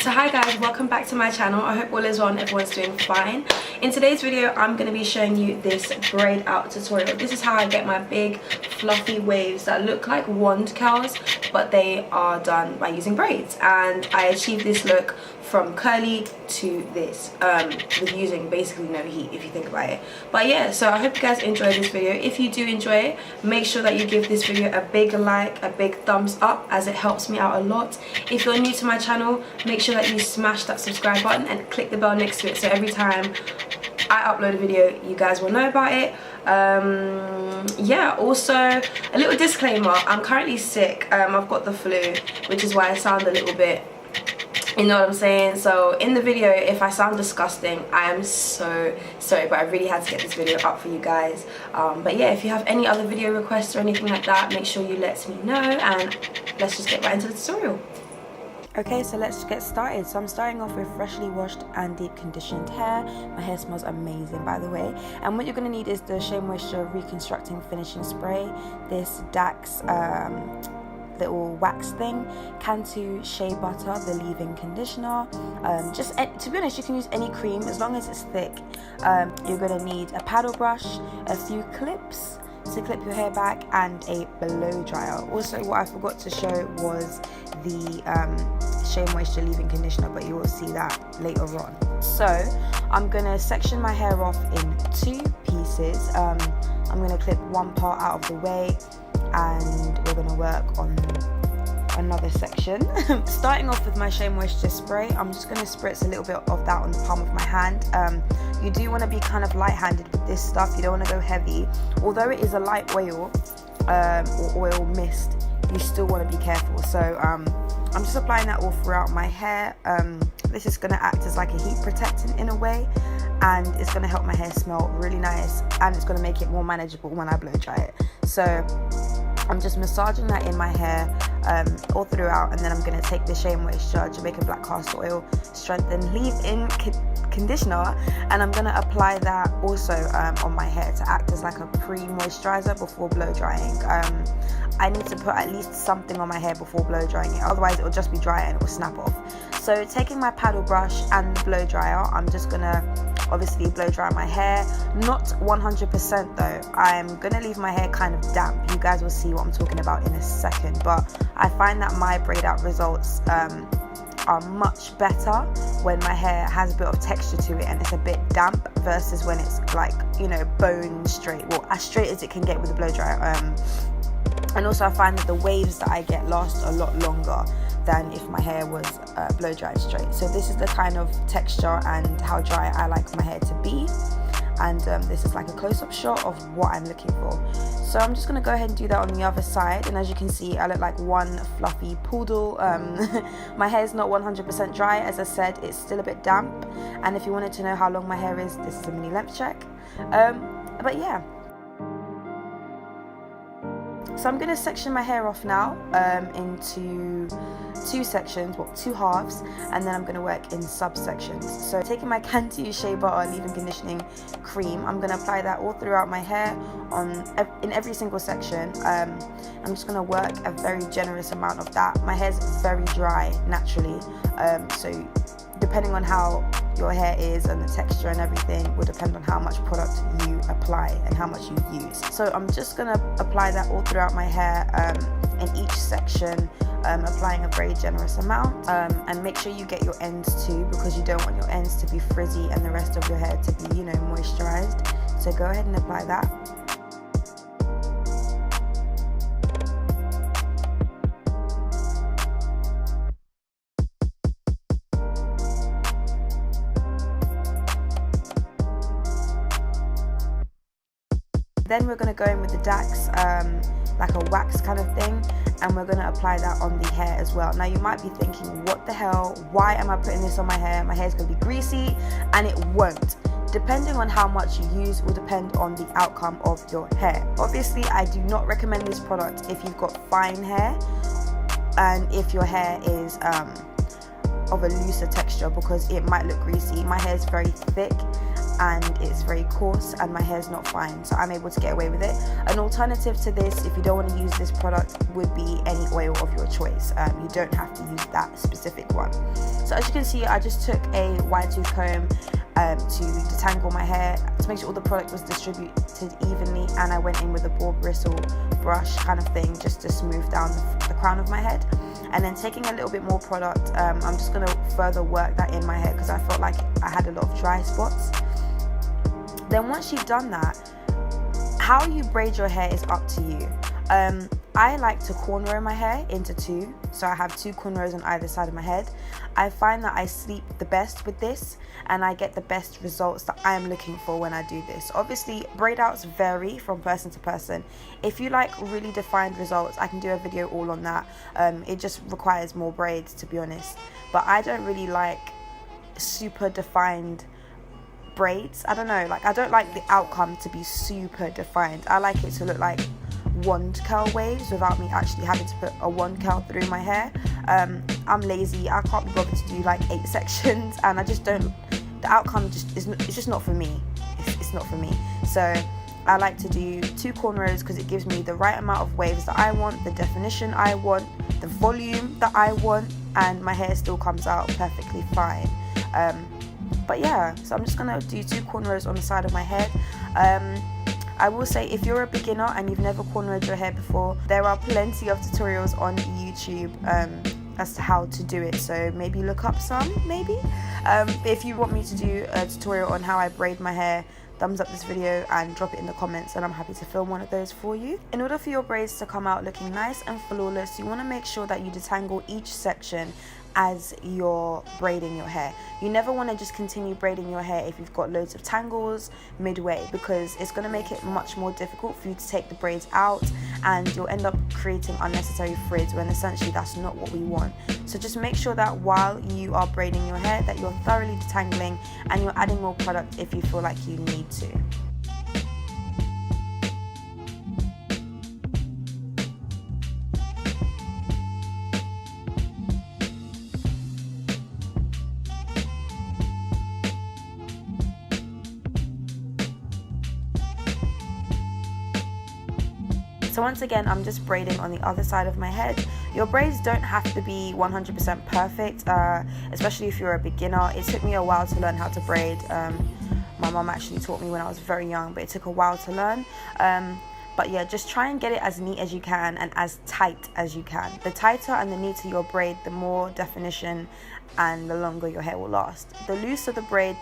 So hi guys, welcome back to my channel. I hope all is well and everyone's doing fine. In today's video I'm going to be showing you this braid out tutorial. This is how I get my big fluffy waves that look like wand curls, but they are done by using braids, and I achieved this look from curly to this with using basically no heat, if you think about it. But yeah, so I hope you guys enjoy this video. If you do enjoy it, make sure that you give this video a big like, a big thumbs up, as it helps me out a lot. If you're new to my channel, make sure that you smash that subscribe button and click the bell next to it, so every time I upload a video you guys will know about it. Yeah, also a little disclaimer, I'm currently sick. I've got the flu, which is why I sound a little bit, you know what I'm saying. So in the video, if I sound disgusting, I am so sorry, but I really had to get this video up for you guys. But yeah, if you have any other video requests or anything like that, make sure you let me know, and let's just get right into the tutorial. Okay, so let's get started. So I'm starting off with freshly washed and deep conditioned hair. My hair smells amazing, by the way. And what you're going to need is the Shea Moisture Reconstructing Finishing Spray, this Dax little wax thing, Cantu Shea Butter, the leave-in conditioner. Just to be honest, you can use any cream as long as it's thick. You're going to need a paddle brush, a few clips to clip your hair back, and a blow dryer. Also, what I forgot to show was the Shea Moisture leave-in conditioner, but you will see that later on. So I'm gonna section my hair off in two pieces. I'm gonna clip one part out of the way, and we're gonna work on another section. Starting off with my Shea Moisture spray, I'm just going to spritz a little bit of that on the palm of my hand. You do want to be kind of light-handed with this stuff. You don't want to go heavy. Although it is a light oil or oil mist, you still want to be careful. So I'm just applying that all throughout my hair. This is going to act as like a heat protectant in a way, and it's going to help my hair smell really nice, and it's going to make it more manageable when I blow dry it. So I'm just massaging that in my hair all throughout, and then I'm going to take the Shea Moisture Jamaican Black Castor Oil Strengthen Leave-In Conditioner, and I'm going to apply that also on my hair to act as like a pre-moisturizer before blow drying. I need to put at least something on my hair before blow drying it, otherwise it will just be dry and it will snap off. So taking my paddle brush and the blow dryer, I'm just going to obviously blow dry my hair. Not 100% though, I'm gonna leave my hair kind of damp. You guys will see what I'm talking about in a second, but I find that my braid out results are much better when my hair has a bit of texture to it and it's a bit damp, versus when it's like, you know, bone straight, well, as straight as it can get with a blow dryer. And also I find that the waves that I get last a lot longer than if my hair was blow dried straight. So this is the kind of texture and how dry I like my hair to be, and this is like a close-up shot of what I'm looking for. So I'm just going to go ahead and do that on the other side, and as you can see, I look like one fluffy poodle. My hair is not 100% dry, as I said, it's still a bit damp, and if you wanted to know how long my hair is, this is a mini length check. But yeah, so I'm going to section my hair off now into two sections, well, two halves, and then I'm going to work in subsections. So taking my Cantu Shea Butter leave-in conditioning cream, I'm going to apply that all throughout my hair in every single section. I'm just going to work a very generous amount of that. My hair's very dry naturally, so depending on how your hair is and the texture and everything will depend on how much product you apply and how much you use. So I'm just going to apply that all throughout my hair in each section, applying a very generous amount, and make sure you get your ends too, because you don't want your ends to be frizzy and the rest of your hair to be, you know, moisturized. So go ahead and apply that. Then we're going to go in with the Dax, like a wax kind of thing, and we're going to apply that on the hair as well. Now you might be thinking, what the hell, why am I putting this on my hair? My hair is going to be greasy, and it won't. Depending on how much you use will depend on the outcome of your hair. Obviously, I do not recommend this product if you've got fine hair and if your hair is of a looser texture, because it might look greasy. My hair is very thick, and it's very coarse and my hair's not fine, so I'm able to get away with it. An alternative to this, if you don't want to use this product, would be any oil of your choice. You don't have to use that specific one. So as you can see, I just took a wide tooth comb to detangle my hair to make sure all the product was distributed evenly, and I went in with a ball bristle brush kind of thing just to smooth down the crown of my head. And then taking a little bit more product, I'm just going to further work that in my hair because I felt like I had a lot of dry spots. Then once you've done that, how you braid your hair is up to you. I like to cornrow my hair into two, so I have two cornrows on either side of my head. I find that I sleep the best with this, and I get the best results that I am looking for when I do this. Obviously, braid outs vary from person to person. If you like really defined results, I can do a video all on that. It just requires more braids, to be honest. But I don't really like super defined braids. I don't know, like I don't like the outcome to be super defined. I like it to look like wand curl waves without me actually having to put a wand curl through my hair. I'm lazy, I can't be bothered to do like 8 sections, and I just don't, the outcome just is, it's just not for me. It's not for me. So I like to do 2 cornrows because it gives me the right amount of waves that I want, the definition I want, the volume that I want, and my hair still comes out perfectly fine. But yeah, so I'm just gonna do 2 cornrows on the side of my head. I will say, if you're a beginner and you've never cornrowed your hair before, there are plenty of tutorials on YouTube as to how to do it, so maybe look up some, maybe. If you want me to do a tutorial on how I braid my hair, thumbs up this video and drop it in the comments, and I'm happy to film one of those for you. In order for your braids to come out looking nice and flawless, you want to make sure that you detangle each section as you're braiding your hair. You never want to just continue braiding your hair if you've got loads of tangles midway, because it's going to make it much more difficult for you to take the braids out, and you'll end up creating unnecessary frizz when essentially that's not what we want. So just make sure that while you are braiding your hair that you're thoroughly detangling and you're adding more product if you feel like you need to. So once again, I'm just braiding on the other side of my head. Your braids don't have to be 100% perfect, especially if you're a beginner. It took me a while to learn how to braid. My mum actually taught me when I was very young, but it took a while to learn. But yeah, just try and get it as neat as you can and as tight as you can. The tighter and the neater your braid, the more definition and the longer your hair will last. The looser the braid,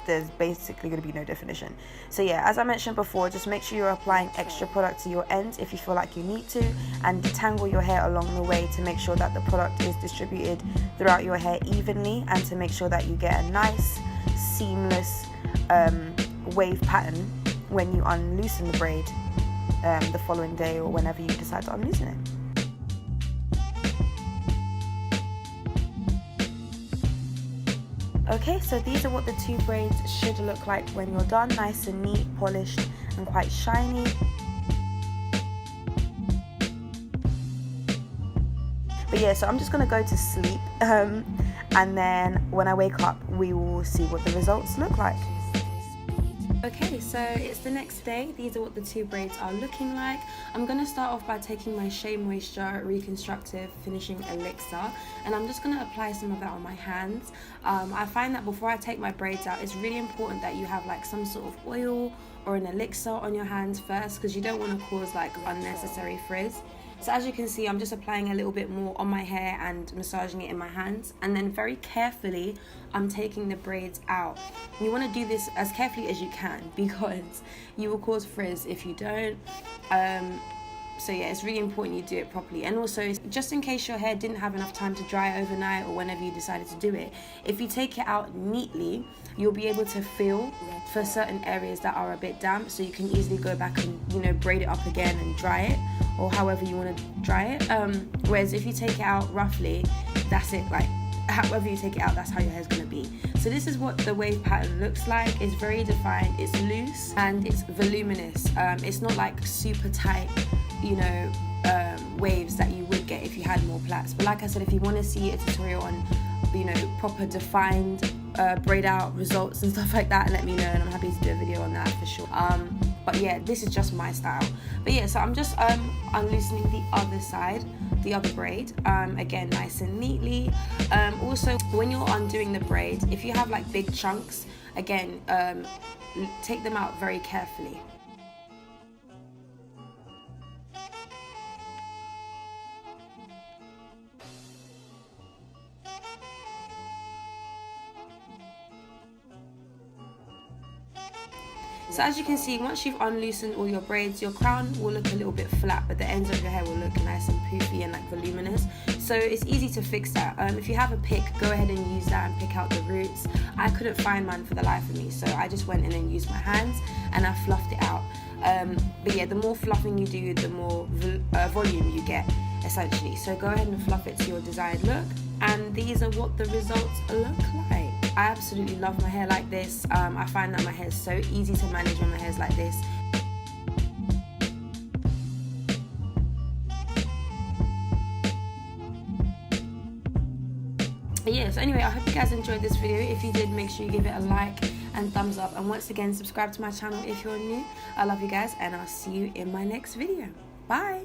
there's basically going to be no definition. So yeah, as I mentioned before, just make sure you're applying extra product to your ends if you feel like you need to, and detangle your hair along the way to make sure that the product is distributed throughout your hair evenly, and to make sure that you get a nice seamless wave pattern when you unloosen the braid the following day or whenever you decide to unloosen it. Okay, so these are what the 2 braids should look like when you're done, nice and neat, polished and quite shiny. But yeah, so I'm just gonna go to sleep, and then when I wake up we will see what the results look like. Okay, so it's the next day. These are what the 2 braids are looking like. I'm going to start off by taking my Shea Moisture Reconstructive Finishing Elixir, and I'm just going to apply some of that on my hands. I find that before I take my braids out, it's really important that you have like some sort of oil or an elixir on your hands first, because you don't want to cause like unnecessary frizz. So as you can see, I'm just applying a little bit more on my hair and massaging it in my hands, and then very carefully I'm taking the braids out. You want to do this as carefully as you can because you will cause frizz if you don't. So yeah, it's really important you do it properly. And also, just in case your hair didn't have enough time to dry overnight or whenever you decided to do it, if you take it out neatly, you'll be able to feel for certain areas that are a bit damp, so you can easily go back and, you know, braid it up again and dry it, or however you want to dry it. Whereas if you take it out roughly, that's it, like however you take it out, that's how your hair's going to be. So this is what the wave pattern looks like. It's very defined, it's loose and it's voluminous. It's not like super tight, you know, waves that you would get if you had more plaits. But like I said, if you want to see a tutorial on, you know, proper defined braid out results and stuff like that, let me know, and I'm happy to do a video on that for sure. But yeah, this is just my style. But yeah, so I'm just unloosening the other side, the other braid, again, nice and neatly. Also, when you're undoing the braid, if you have like big chunks, again, take them out very carefully. So as you can see, once you've unloosened all your braids, your crown will look a little bit flat, but the ends of your hair will look nice and poofy and like voluminous. So it's easy to fix that. If you have a pick, go ahead and use that and pick out the roots. I couldn't find mine for the life of me, so I just went in and used my hands and I fluffed it out. But yeah, the more fluffing you do, the more volume you get, essentially. So go ahead and fluff it to your desired look, and these are what the results look like. I absolutely love my hair like this. I find that my hair is so easy to manage when my hair is like this. But yeah, so anyway, I hope you guys enjoyed this video. If you did, make sure you give it a like and thumbs up. And once again, subscribe to my channel if you're new. I love you guys, and I'll see you in my next video. Bye!